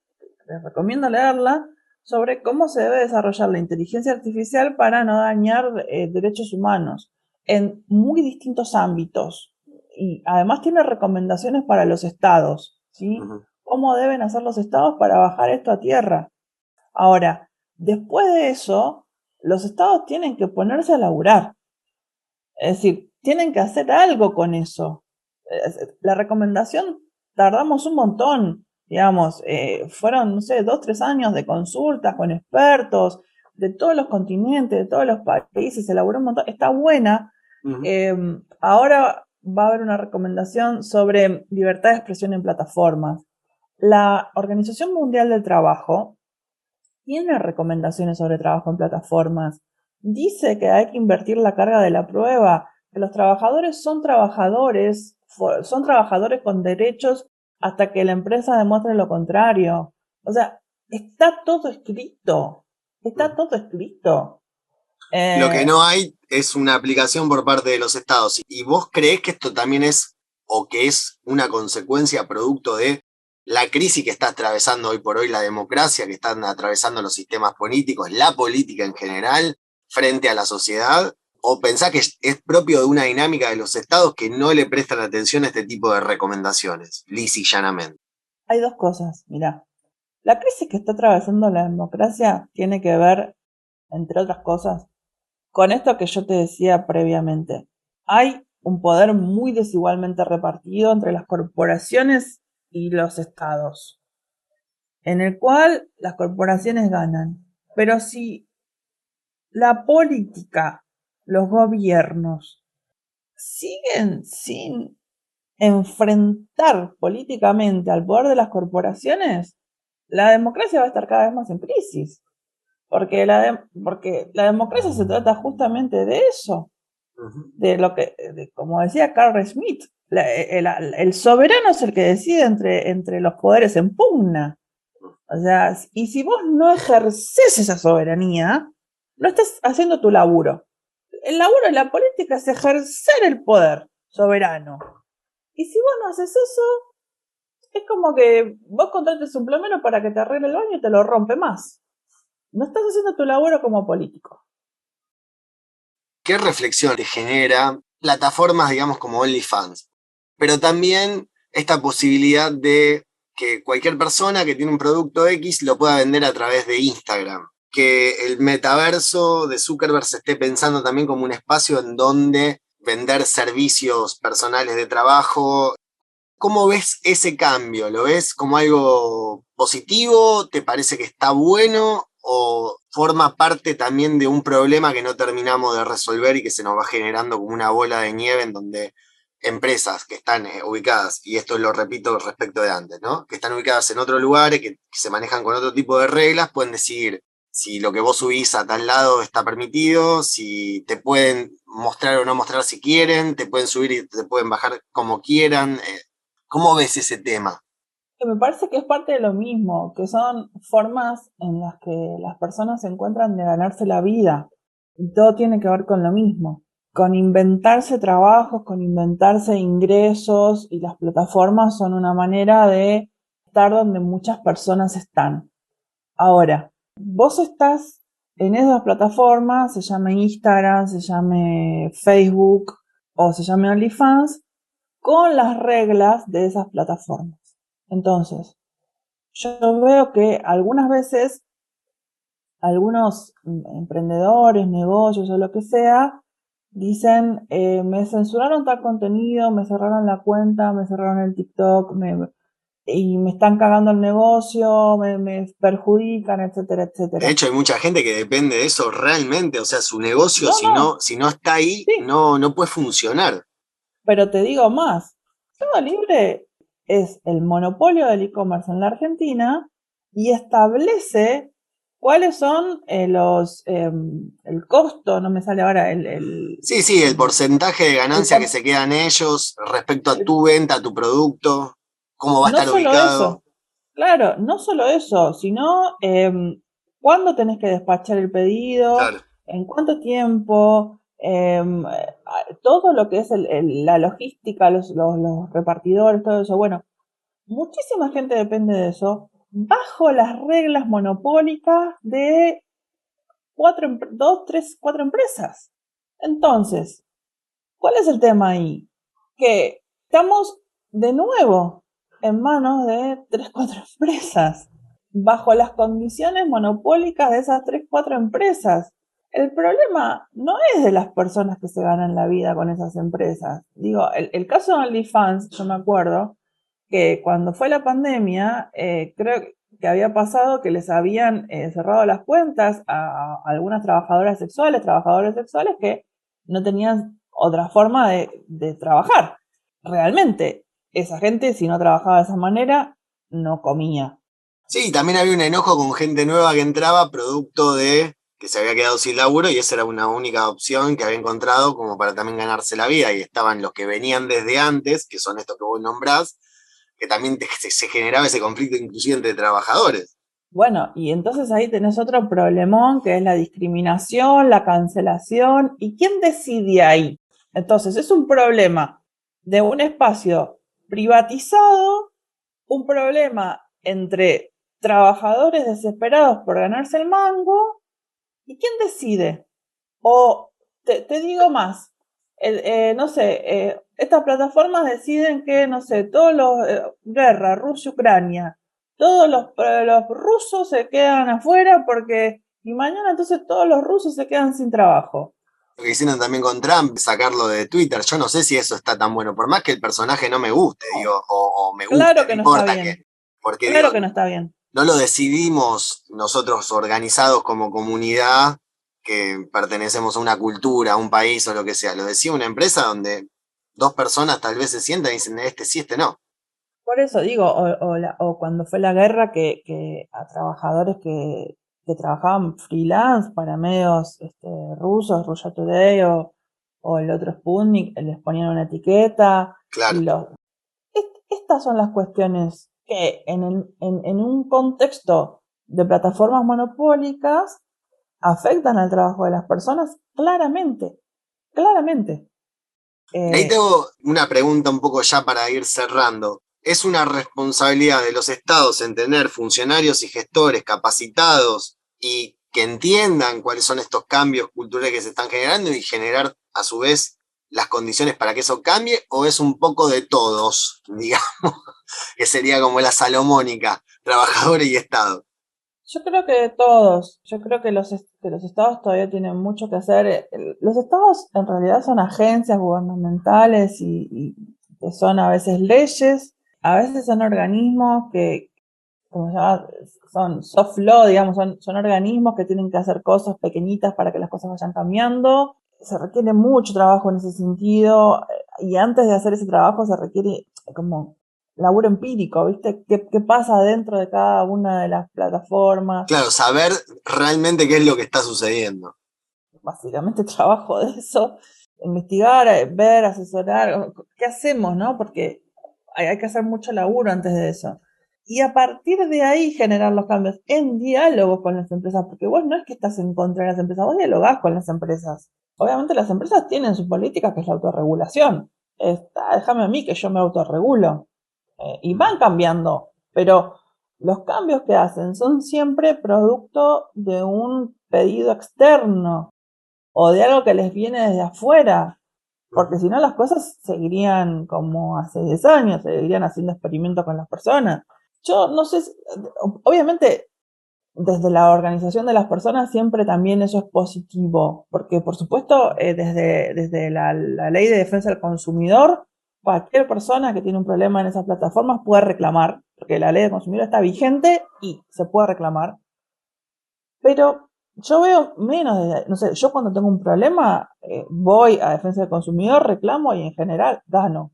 [SPEAKER 2] les recomiendo leerla, sobre cómo se debe desarrollar la inteligencia artificial para no dañar derechos humanos en muy distintos ámbitos. Y además tiene recomendaciones para los estados, ¿sí?
[SPEAKER 1] Ujú.
[SPEAKER 2] ¿Cómo deben hacer los estados para bajar esto a tierra? Ahora, después de eso, los estados tienen que ponerse a laburar. Es decir, tienen que hacer algo con eso. La recomendación tardamos un montón, digamos, fueron, no sé, 2, 3 años de consultas con expertos de todos los continentes, de todos los países, se elaboró un montón, está buena.
[SPEAKER 1] Ujú.
[SPEAKER 2] Ahora va a haber una recomendación sobre libertad de expresión en plataformas. La Organización Mundial del Trabajo tiene recomendaciones sobre trabajo en plataformas. Dice que hay que invertir la carga de la prueba, que los trabajadores son trabajadores con derechos hasta que la empresa demuestre lo contrario. O sea, está todo escrito. Está todo escrito.
[SPEAKER 1] Lo que
[SPEAKER 2] Eh,
[SPEAKER 1] no hay es una aplicación por parte de los estados. ¿Y vos creés que esto también es, o que es una consecuencia producto de la crisis que está atravesando hoy por hoy la democracia, que están atravesando los sistemas políticos, la política en general, frente a la sociedad? ¿O pensás que es propio de una dinámica de los estados que no le prestan atención a este tipo de recomendaciones, lisa y llanamente?
[SPEAKER 2] Hay dos cosas, mirá. La crisis que está atravesando la democracia tiene que ver, entre otras cosas, con esto que yo te decía previamente. Hay un poder muy desigualmente repartido entre las corporaciones y los estados, en el cual las corporaciones ganan. Pero si la política, los gobiernos, siguen sin enfrentar políticamente al poder de las corporaciones, la democracia va a estar cada vez más en crisis. Porque la democracia se trata justamente de eso,
[SPEAKER 1] Ujú.
[SPEAKER 2] de lo que, como decía Carl Smith, el soberano es el que decide entre los poderes en pugna. O sea, y si vos no ejerces esa soberanía, no estás haciendo tu laburo. El laburo de la política es ejercer el poder soberano. Y si vos no haces eso, es como que vos contrates un plomero para que te arregle el baño y te lo rompe más. No estás haciendo tu laburo como político.
[SPEAKER 1] ¿Qué reflexión te genera plataformas, digamos, como OnlyFans? Pero también esta posibilidad de que cualquier persona que tiene un producto X lo pueda vender a través de Instagram. Que el metaverso de Zuckerberg se esté pensando también como un espacio en donde vender servicios personales de trabajo. ¿Cómo ves ese cambio? ¿Lo ves como algo positivo? ¿Te parece que está bueno? ¿O forma parte también de un problema que no terminamos de resolver y que se nos va generando como una bola de nieve en donde empresas que están ubicadas, y esto lo repito respecto de antes, ¿no? Que están ubicadas en otros lugares, que se manejan con otro tipo de reglas, pueden decidir si lo que vos subís a tal lado está permitido, si te pueden mostrar o no mostrar si quieren, te pueden subir y te pueden bajar como quieran. ¿Cómo ves ese tema?
[SPEAKER 2] Que me parece que es parte de lo mismo, que son formas en las que las personas se encuentran de ganarse la vida. Y todo tiene que ver con lo mismo, con inventarse trabajos, con inventarse ingresos, y las plataformas son una manera de estar donde muchas personas están. Ahora, vos estás en esas plataformas, se llame Instagram, se llame Facebook o se llame OnlyFans, con las reglas de esas plataformas. Entonces, yo veo que algunas veces algunos emprendedores, negocios o lo que sea, dicen, me censuraron tal contenido, me cerraron la cuenta, me cerraron el TikTok, y me están cagando el negocio, me perjudican, etcétera,
[SPEAKER 1] De
[SPEAKER 2] etcétera.
[SPEAKER 1] hecho, hay mucha gente que depende de eso realmente, o sea, su negocio,
[SPEAKER 2] No, no,
[SPEAKER 1] si no está ahí,
[SPEAKER 2] sí,
[SPEAKER 1] no puede funcionar.
[SPEAKER 2] pero te digo más. Mercado Libre es el monopolio del e-commerce en la Argentina y establece cuáles son el costo, no me sale ahora
[SPEAKER 1] Sí, sí, el porcentaje de
[SPEAKER 2] el
[SPEAKER 1] ganancia que
[SPEAKER 2] por-
[SPEAKER 1] se quedan ellos respecto a
[SPEAKER 2] el-
[SPEAKER 1] tu venta, a tu producto, cómo va a
[SPEAKER 2] no
[SPEAKER 1] estar
[SPEAKER 2] solo
[SPEAKER 1] ubicado.
[SPEAKER 2] eso, claro, no solo eso, sino cuándo tenés que despachar el pedido,
[SPEAKER 1] Claro.
[SPEAKER 2] en cuánto tiempo, todo lo que es la logística, los repartidores, todo eso. Bueno, muchísima gente depende de eso, bajo las reglas monopólicas de dos, tres, cuatro empresas. Entonces, ¿cuál es el tema ahí? Que estamos de nuevo en manos de tres, cuatro empresas, bajo las condiciones monopólicas de esas tres, cuatro empresas. El problema no es de las personas que se ganan la vida con esas empresas. Digo, el caso de OnlyFans, yo me acuerdo que cuando fue la pandemia, creo que había pasado que les habían cerrado las cuentas a algunas trabajadores sexuales que no tenían otra forma de trabajar. Realmente, esa gente, si no trabajaba de esa manera, no comía.
[SPEAKER 1] Sí, también había un enojo con gente nueva que entraba, producto de que se había quedado sin laburo y esa era una única opción que había encontrado como para también ganarse la vida. Y estaban los que venían desde antes, que son estos que vos nombrás, que también se generaba ese conflicto inclusive entre trabajadores.
[SPEAKER 2] Bueno, y entonces ahí tenés otro problemón que es la discriminación, la cancelación. ¿Y quién decide ahí? Entonces es un problema de un espacio privatizado, un problema entre trabajadores desesperados por ganarse el mango. ¿Y quién decide? O te digo más, no sé, estas plataformas deciden que, no sé, todos los, guerra, Rusia-Ucrania, todos los rusos se quedan afuera porque, y mañana entonces todos los rusos se quedan sin trabajo.
[SPEAKER 1] Lo que hicieron también con Trump, sacarlo de Twitter, yo no sé si eso está tan bueno, por más que el personaje no me guste,
[SPEAKER 2] No,
[SPEAKER 1] digo, o me guste,
[SPEAKER 2] claro
[SPEAKER 1] no
[SPEAKER 2] que no está
[SPEAKER 1] importa
[SPEAKER 2] bien,
[SPEAKER 1] que, porque digo,
[SPEAKER 2] claro que no está bien.
[SPEAKER 1] no lo decidimos nosotros organizados como comunidad que pertenecemos a una cultura, a un país o lo que sea. Lo decía una empresa donde dos personas tal vez se sientan y dicen, este sí, este no.
[SPEAKER 2] Por eso digo, o cuando fue la guerra que a trabajadores que trabajaban freelance para medios rusos, Russia Today o el otro Sputnik, les ponían una etiqueta.
[SPEAKER 1] Claro.
[SPEAKER 2] Estas son las cuestiones que en un contexto de plataformas monopólicas afectan al trabajo de las personas claramente, claramente.
[SPEAKER 1] Y ahí tengo una pregunta un poco ya para ir cerrando. ¿Es una responsabilidad de los estados en tener funcionarios y gestores capacitados y que entiendan cuáles son estos cambios culturales que se están generando y generar a su vez las condiciones para que eso cambie? ¿O es un poco de todos, digamos, que sería como la salomónica, trabajadores y Estado?
[SPEAKER 2] Yo creo que todos, yo creo que que los estados todavía tienen mucho que hacer. Los estados en realidad son agencias gubernamentales y que son a veces leyes, a veces son organismos que, como se llama, son soft law, digamos, son organismos que tienen que hacer cosas pequeñitas para que las cosas vayan cambiando. Se requiere mucho trabajo en ese sentido y antes de hacer ese trabajo se requiere como laburo empírico, ¿viste? ¿Qué pasa dentro de cada una de las plataformas?
[SPEAKER 1] Claro, saber realmente qué es lo que está sucediendo.
[SPEAKER 2] Básicamente trabajo de eso, investigar, ver, asesorar, ¿qué hacemos, no? Porque hay que hacer mucho laburo antes de eso. Y a partir de ahí generar los cambios en diálogo con las empresas, porque vos no es que estás en contra de las empresas, vos dialogás con las empresas. Obviamente las empresas tienen su política que es la autorregulación. Déjame a mí que yo me autorregulo. Y van cambiando, pero los cambios que hacen son siempre producto de un pedido externo o de algo que les viene desde afuera, porque si no las cosas seguirían como hace 10 años, seguirían haciendo experimentos con las personas. Yo no sé, obviamente desde la organización de las personas siempre también eso es positivo, porque por supuesto desde la ley de defensa del consumidor, cualquier persona que tiene un problema en esas plataformas puede reclamar, porque la ley del consumidor está vigente y se puede reclamar. Pero yo veo menos de, no sé, yo cuando tengo un problema voy a defensa del consumidor, reclamo y en general gano.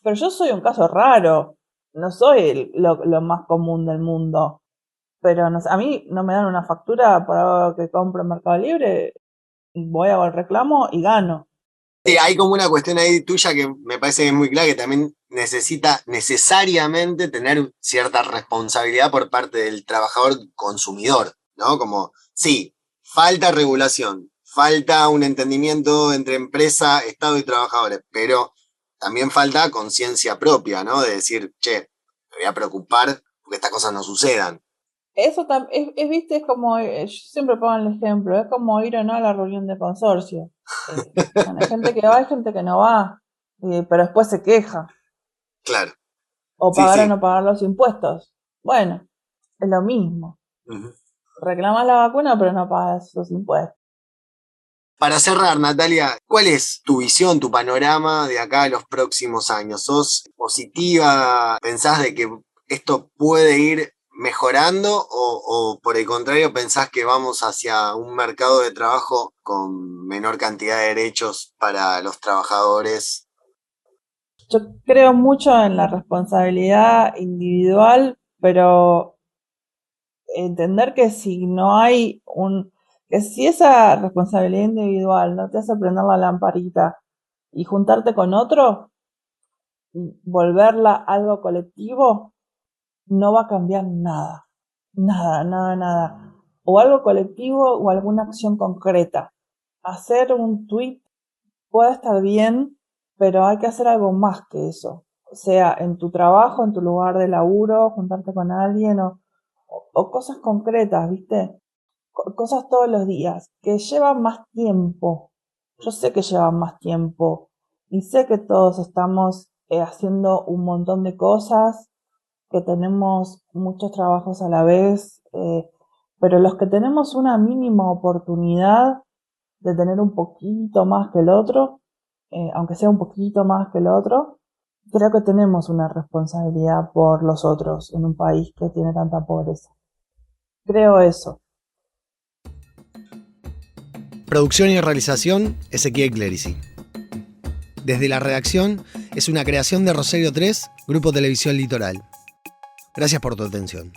[SPEAKER 2] Pero yo soy un caso raro, no soy lo más común del mundo. Pero no sé, a mí no me dan una factura por algo que compro en Mercado Libre, voy a el reclamo y gano.
[SPEAKER 1] Sí, hay como una cuestión ahí tuya que me parece que es muy clara, que también necesita necesariamente tener cierta responsabilidad por parte del trabajador consumidor. ¿no? Como, sí, falta regulación, falta un entendimiento entre empresa, Estado y trabajadores, pero también falta conciencia propia, ¿no? De decir, che, me voy a preocupar porque estas cosas no sucedan.
[SPEAKER 2] Eso viste, es como, yo siempre pongo el ejemplo, es como ir o no a la reunión de consorcio. Bueno, hay gente que va, hay gente que no va, pero después se queja.
[SPEAKER 1] Claro.
[SPEAKER 2] O
[SPEAKER 1] Sí,
[SPEAKER 2] pagar o
[SPEAKER 1] sí.
[SPEAKER 2] no pagar los impuestos. Bueno, es lo mismo.
[SPEAKER 1] Uh-huh.
[SPEAKER 2] Reclamas la vacuna, pero no pagas los impuestos.
[SPEAKER 1] Para cerrar, Natalia, ¿cuál es tu visión, tu panorama de acá a los próximos años? ¿Sos positiva? ¿Pensás de que esto puede ir mejorando o por el contrario pensás que vamos hacia un mercado de trabajo con menor cantidad de derechos para los trabajadores?
[SPEAKER 2] Yo creo mucho en la responsabilidad individual, pero entender que si no hay que si esa responsabilidad individual no te hace prender la lamparita y juntarte con otro, volverla algo colectivo, no va a cambiar nada. Nada, nada, nada. O algo colectivo o alguna acción concreta. Hacer un tweet puede estar bien, pero hay que hacer algo más que eso. O sea, en tu trabajo, en tu lugar de laburo, juntarte con alguien o cosas concretas, ¿viste? Cosas todos los días, que llevan más tiempo. Yo sé que llevan más tiempo y sé que todos estamos haciendo un montón de cosas, que tenemos muchos trabajos a la vez, pero los que tenemos una mínima oportunidad de tener un poquito más que el otro, aunque sea un poquito más que el otro, creo que tenemos una responsabilidad por los otros en un país que tiene tanta pobreza. Creo eso.
[SPEAKER 1] Producción y realización, Ezequiel Clerici. Desde la redacción, es una creación de Rosario 3, Grupo Televisión Litoral. Gracias por tu atención.